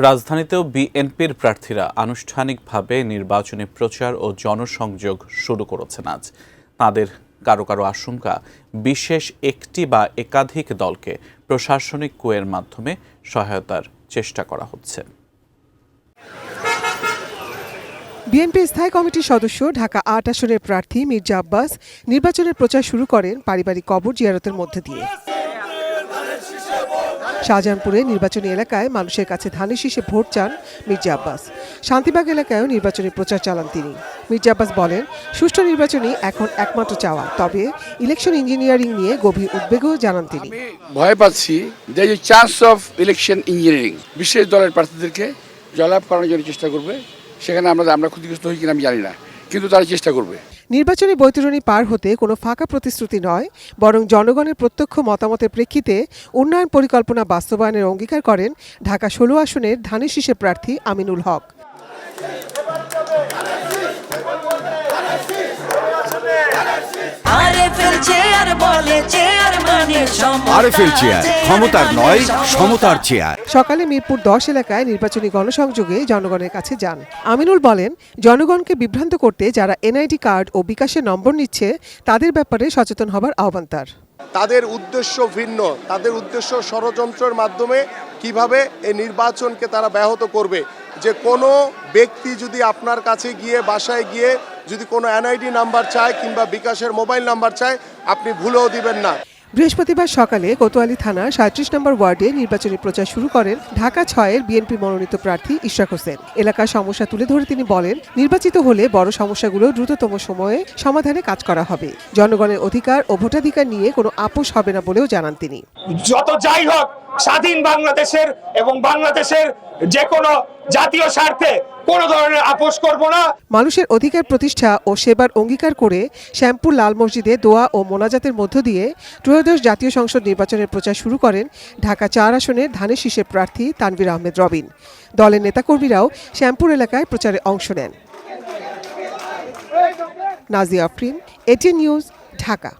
রাজধানীতেও বিএনপির প্রার্থীরা আনুষ্ঠানিকভাবে নির্বাচনী প্রচার ও জনসংযোগ শুরু করেছেন আজ। তাদের কারো কারো আশঙ্কা, বিশেষ একটি বা একাধিক দলকে প্রশাসনিক কুয়ের মাধ্যমে সহায়তার চেষ্টা করা হচ্ছে। বিএনপি স্থায়ী কমিটির সদস্য ঢাকা ৮ আসনের প্রার্থী মির্জা আব্বাস নির্বাচনের প্রচার শুরু করেন পারিবারিক কবর জিয়ারতের মধ্যে দিয়ে। শাহজাহানপুরে নির্বাচনী এলাকায় মানুষের কাছে ধানের শীষে ভোট চান মির্জা আব্বাস। শান্তিবাগ এলাকায়ও নির্বাচনী প্রচার চালান তিনি। মির্জা আব্বাস বলেন, সুষ্ঠু নির্বাচনই এখন একমাত্র চাওয়া, তবে ইলেকশন ইঞ্জিনিয়ারিং নিয়ে গভীর উদ্বেগও জানান তিনি। ভয় পাচ্ছি যে চান্স অফ ইলেকশন ইঞ্জিনিয়ারিং বিশেষ দলের প্রার্থীদেরকে জয়লাভ করানোর জন্য চেষ্টা করবে। সেখানে আমরা ক্ষতিগ্রস্ত হই কিনা আমি জানি না, কিন্তু তারা চেষ্টা করবে। নির্বাচনী বৈতরণী পার হতে কোনো ফাঁকা প্রতিশ্রুতি নয়, বরং জনগণের প্রত্যক্ষ মতামতের প্রেক্ষিতে উন্নয়ন পরিকল্পনা বাস্তবায়নের অঙ্গীকার করেন ঢাকা ১৬ আসনের ধানের শীষের প্রার্থী আমিনুল হক। সকালে মিরপুর ১০ এলাকায় নির্বাচনী গণসংযোগে জনগণের কাছে যান। আমিনুল বলেন, জনগণকে বিভ্রান্ত করতে যারা এনআইডি কার্ড ও বিকাশের নম্বর নিচ্ছে তাদের ব্যাপারে সচেতন হবার আহ্বান তার। তাদের উদ্দেশ্য ভিন্ন, তাদের উদ্দেশ্য ষড়যন্ত্রের মাধ্যমে কিভাবে এই নির্বাচনকে তারা ব্যাহত করবে। যে কোনো ব্যক্তি যদি আপনার কাছে গিয়ে বাসায় গিয়ে যদি কোনো এনআইডি নাম্বার চায় কিংবা বিকাশের মোবাইল নাম্বার চায়, আপনি ভুলেও দিবেন না। বৃহস্পতিবার সকালে কোতোয়ালি থানার ৩৭ নম্বর ওয়ার্ডে নির্বাচনী প্রচার শুরু করেন ঢাকা ৬-এর বিএনপি মনোনীত প্রার্থী ইশরাক হোসেন। এলাকার সমস্যা তুলে ধরে তিনি বলেন, নির্বাচিত হলে বড় সমস্যাগুলো দ্রুততম সময়ে সমাধানে কাজ করা হবে। জনগণের অধিকার ও ভোটাধিকার নিয়ে কোনো আপোষ হবে না বলেও জানান তিনি। যত যাই হোক, স্বাধীন বাংলাদেশের এবং বাংলাদেশের যে কোনো জাতীয় স্বার্থে কোনো ধরনের আপোষ করব না। মানুষের অধিকার প্রতিষ্ঠা ও সেবার অঙ্গীকার করে শ্যামপুর লাল মসজিদে দোয়া ও মোনাজাতের মধ্য দিয়ে ত্রয়োদশ জাতীয় সংসদ নির্বাচনের প্রচার শুরু করেন ঢাকা ৪ আসনের ধানের শীষের প্রার্থী তানভীর আহমেদ রবিন। দলের নেতাকর্মীরাও শ্যামপুর এলাকায় প্রচারে অংশ নেন। Nazia Afrin, ATN news, Dhaka.